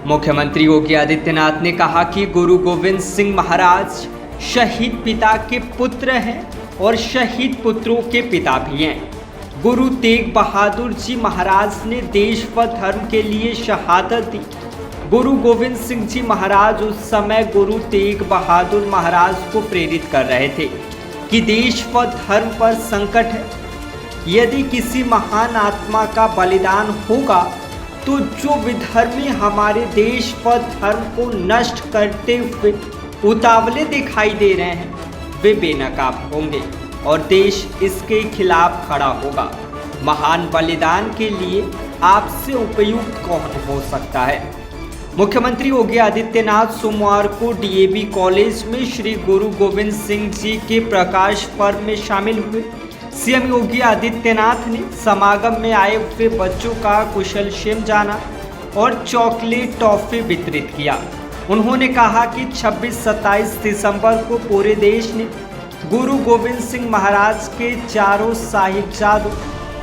मुख्यमंत्री योगी आदित्यनाथ ने कहा कि गुरु गोविंद सिंह महाराज शहीद पिता के पुत्र हैं और शहीद पुत्रों के पिता भी हैं। गुरु तेग बहादुर जी महाराज ने देश व धर्म के लिए शहादत दी। गुरु गोविंद सिंह जी महाराज उस समय गुरु तेग बहादुर महाराज को प्रेरित कर रहे थे कि देश व धर्म पर संकट है। यदि किसी महान आत्मा का बलिदान होगा तो जो विधर्मी हमारे देश व धर्म को नष्ट करते हुए उतावले दिखाई दे रहे हैं वे बेनकाब होंगे और देश इसके खिलाफ खड़ा होगा। महान बलिदान के लिए आपसे उपयुक्त कौन हो सकता है। मुख्यमंत्री योगी आदित्यनाथ सोमवार को डीएवी कॉलेज में श्री गुरु गोविंद सिंह जी के प्रकाश पर्व में शामिल हुए। सीएम योगी आदित्यनाथ ने समागम में आए हुए बच्चों का कुशल क्षेम जाना और चॉकलेट टॉफी वितरित किया। उन्होंने कहा कि 26-27 दिसंबर को पूरे देश ने गुरु गोविंद सिंह महाराज के चारों साहिबजादों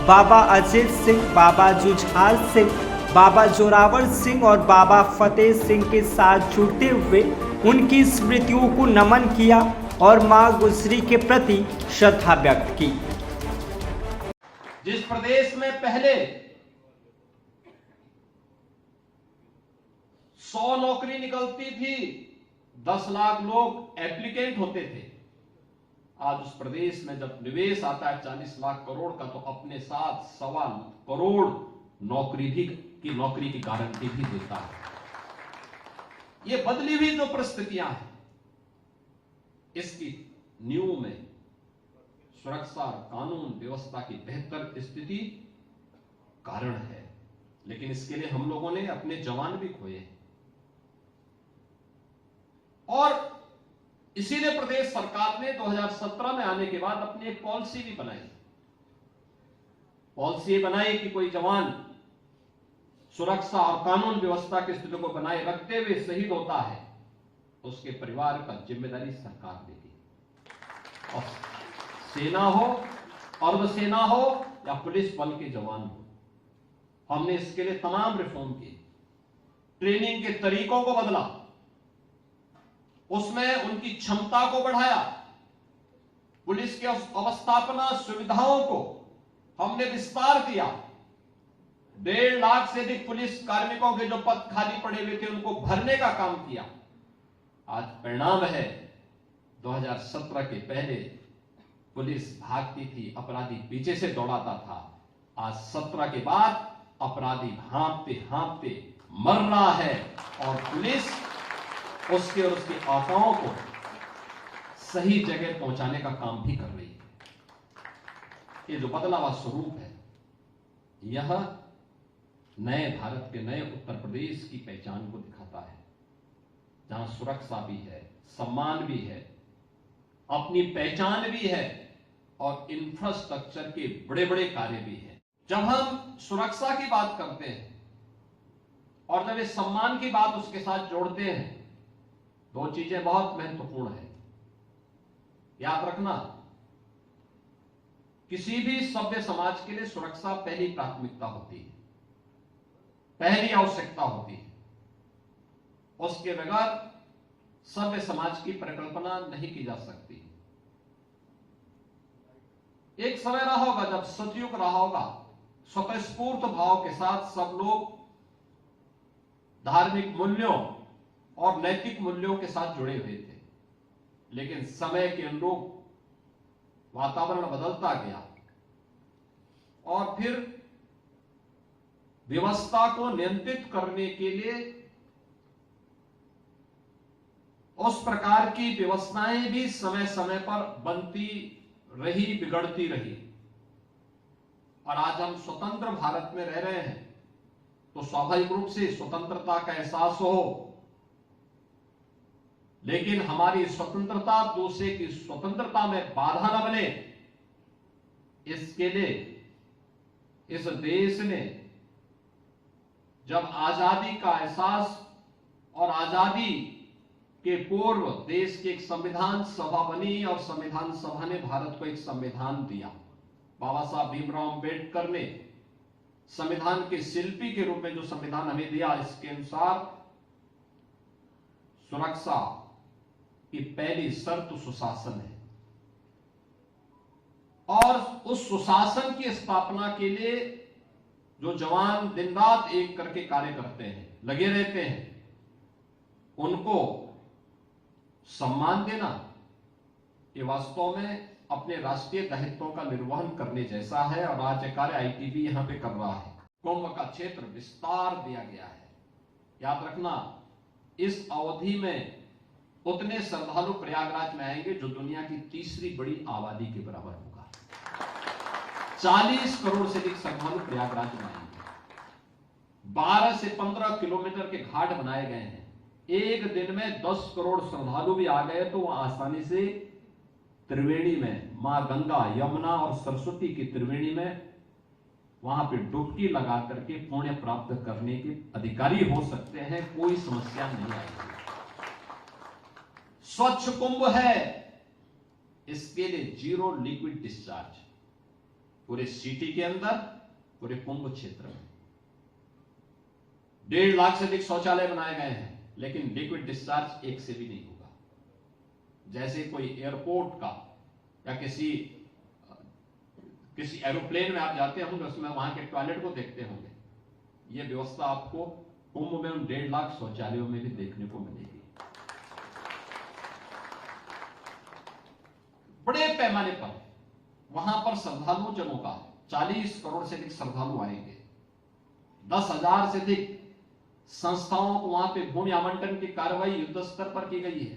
बाबा अजीत सिंह, बाबा जुझार सिंह, बाबा जोरावर सिंह और बाबा फतेह सिंह के साथ जुड़ते हुए उनकी स्मृतियों को नमन किया और मां गुजरी के प्रति श्रद्धा व्यक्त की। जिस प्रदेश में पहले 100 नौकरी निकलती थी, 10 लाख लोग एप्लीकेंट होते थे, आज उस प्रदेश में जब निवेश आता है 40 लाख करोड़ का तो अपने साथ 1.25 करोड़ नौकरी की गारंटी भी देता है। ये बदली हुई जो परिस्थितियां हैं, इसकी नींव में सुरक्षा और कानून व्यवस्था की बेहतर स्थिति कारण है, लेकिन इसके लिए हम लोगों ने अपने जवान भी खोए हैं और इसीलिए प्रदेश सरकार ने 2017 में आने के बाद अपनी एक पॉलिसी भी बनाई। पॉलिसी बनाई कि कोई जवान सुरक्षा और कानून व्यवस्था की स्थिति को बनाए रखते हुए शहीद होता है तो उसके परिवार का जिम्मेदारी सरकार लेगी। और सेना हो, अर्धसेना हो या पुलिस बल के जवान हो, हमने इसके लिए तमाम रिफॉर्म किए। ट्रेनिंग के तरीकों को बदला, उसमें उनकी क्षमता को बढ़ाया, पुलिस के अवस्थापना सुविधाओं को हमने विस्तार किया। 1.5 लाख से अधिक पुलिस कार्मिकों के जो पद खाली पड़े हुए थे उनको भरने का काम किया। आज परिणाम है 2017 के पहले पुलिस भागती थी, अपराधी पीछे से दौड़ाता था। आज 17 के बाद अपराधी हाँफते हाँफते मर रहा है और पुलिस उसके और उसकी आफाओं को सही जगह पहुंचाने का काम भी कर रही है। ये जो बदला हुआ स्वरूप है, यह नए भारत के नए उत्तर प्रदेश की पहचान को दिखाता है, जहां सुरक्षा भी है, सम्मान भी है, अपनी पहचान भी है और इंफ्रास्ट्रक्चर के बड़े बड़े कार्य भी हैं। जब हम सुरक्षा की बात करते हैं और जब इस सम्मान की बात उसके साथ जोड़ते हैं, 2 चीजें बहुत महत्वपूर्ण है। याद रखना, किसी भी सभ्य समाज के लिए सुरक्षा पहली प्राथमिकता होती है, पहली आवश्यकता होती है। उसके बगैर सभ्य समाज की परिकल्पना नहीं की जा सकती। एक समय रहा होगा जब सतयुग रहा होगा, स्वतःस्फूर्त भाव के साथ सब लोग धार्मिक मूल्यों और नैतिक मूल्यों के साथ जुड़े हुए थे, लेकिन समय के अनुरूप वातावरण बदलता गया और फिर व्यवस्था को नियंत्रित करने के लिए उस प्रकार की व्यवस्थाएं भी समय समय पर बनती रही, बिगड़ती रही। और आज हम स्वतंत्र भारत में रह रहे हैं तो स्वाभाविक रूप से स्वतंत्रता का एहसास हो, लेकिन हमारी स्वतंत्रता दूसरे की स्वतंत्रता में बाधा न बने, इसके लिए इस देश ने जब आजादी का एहसास और आजादी के पूर्व देश की एक संविधान सभा बनी और संविधान सभा ने भारत को एक संविधान दिया। बाबा साहब भीमराव अंबेडकर ने संविधान के शिल्पी के रूप में जो संविधान हमें दिया, इसके अनुसार सुरक्षा की पहली शर्त सुशासन है और उस सुशासन की स्थापना के लिए जो जवान दिन रात एक करके कार्य करते हैं, लगे रहते हैं, उनको सम्मान देना ये वास्तव में अपने राष्ट्रीय दायित्वों का निर्वहन करने जैसा है और आज कार्य आईटीबी यहां पे कर रहा है। कुंभ का क्षेत्र विस्तार दिया गया है। याद रखना, इस अवधि में उतने श्रद्धालु प्रयागराज में आएंगे जो दुनिया की तीसरी बड़ी आबादी के बराबर होगा। 40 करोड़ से अधिक श्रद्धालु प्रयागराज में आएंगे। 12 से 15 किलोमीटर के घाट बनाए गए हैं। एक दिन में 10 करोड़ श्रद्धालु भी आ गए तो वह आसानी से त्रिवेणी में, मां गंगा, यमुना और सरस्वती की त्रिवेणी में वहां पे डुबकी लगा करके पुण्य प्राप्त करने के अधिकारी हो सकते हैं। कोई समस्या नहीं आएगी। स्वच्छ कुंभ है, इसके लिए 0 लिक्विड डिस्चार्ज पूरे सिटी के अंदर, पूरे कुंभ क्षेत्र में 1.5 लाख से अधिक शौचालय बनाए गए हैं, लेकिन लिक्विड डिस्चार्ज एक से भी नहीं होगा। जैसे कोई एयरपोर्ट का या किसी एरोप्लेन में आप जाते होंगे, उसमें वहां के टॉयलेट को देखते होंगे, यह व्यवस्था आपको कुंभ में उन 1.5 लाख शौचालयों में भी देखने को मिलेगी। बड़े पैमाने पर वहां पर श्रद्धालु जनों का 40 करोड़ से अधिक श्रद्धालु आएंगे। 10,000 से अधिक संस्थाओं को वहां पे भूमि आवंटन की कार्रवाई युद्ध स्तर पर की गई है।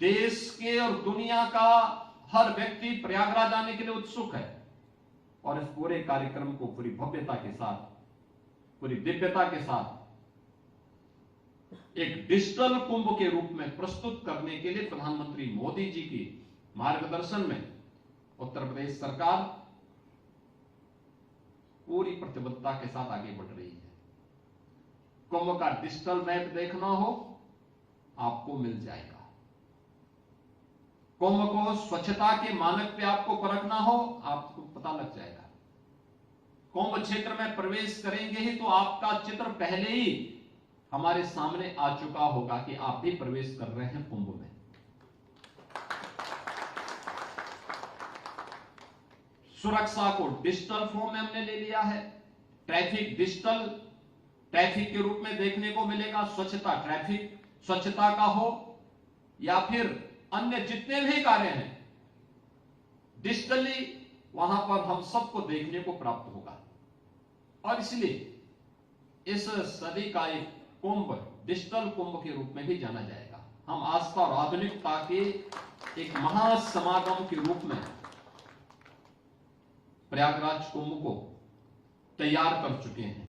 देश के और दुनिया का हर व्यक्ति प्रयागराज आने के लिए उत्सुक है और इस पूरे कार्यक्रम को पूरी भव्यता के साथ, पूरी दिव्यता के साथ एक डिजिटल कुंभ के रूप में प्रस्तुत करने के लिए प्रधानमंत्री मोदी जी की मार्गदर्शन में उत्तर प्रदेश सरकार पूरी प्रतिबद्धता के साथ आगे बढ़ रही है। कुंभ का डिजिटल मैप देखना हो आपको मिल जाएगा। कुंभ को स्वच्छता के मानक पे आपको परखना हो आपको पता लग जाएगा। कुंभ क्षेत्र में प्रवेश करेंगे ही तो आपका चित्र पहले ही हमारे सामने आ चुका होगा कि आप भी प्रवेश कर रहे हैं कुंभ में। सुरक्षा को डिजिटल फॉर्म में हमने ले लिया है। ट्रैफिक डिजिटल ट्रैफिक के रूप में देखने को मिलेगा। स्वच्छता, ट्रैफिक स्वच्छता का हो या फिर अन्य जितने भी कार्य हैं, डिजिटली वहां पर हम सबको देखने को प्राप्त होगा। और इसलिए इस सदी का एक कुंभ डिजिटल कुंभ के रूप में भी जाना जाएगा। हम आस्था और आधुनिकता के एक महासमागम के रूप में प्रयागराज कुंभ को तैयार कर चुके हैं।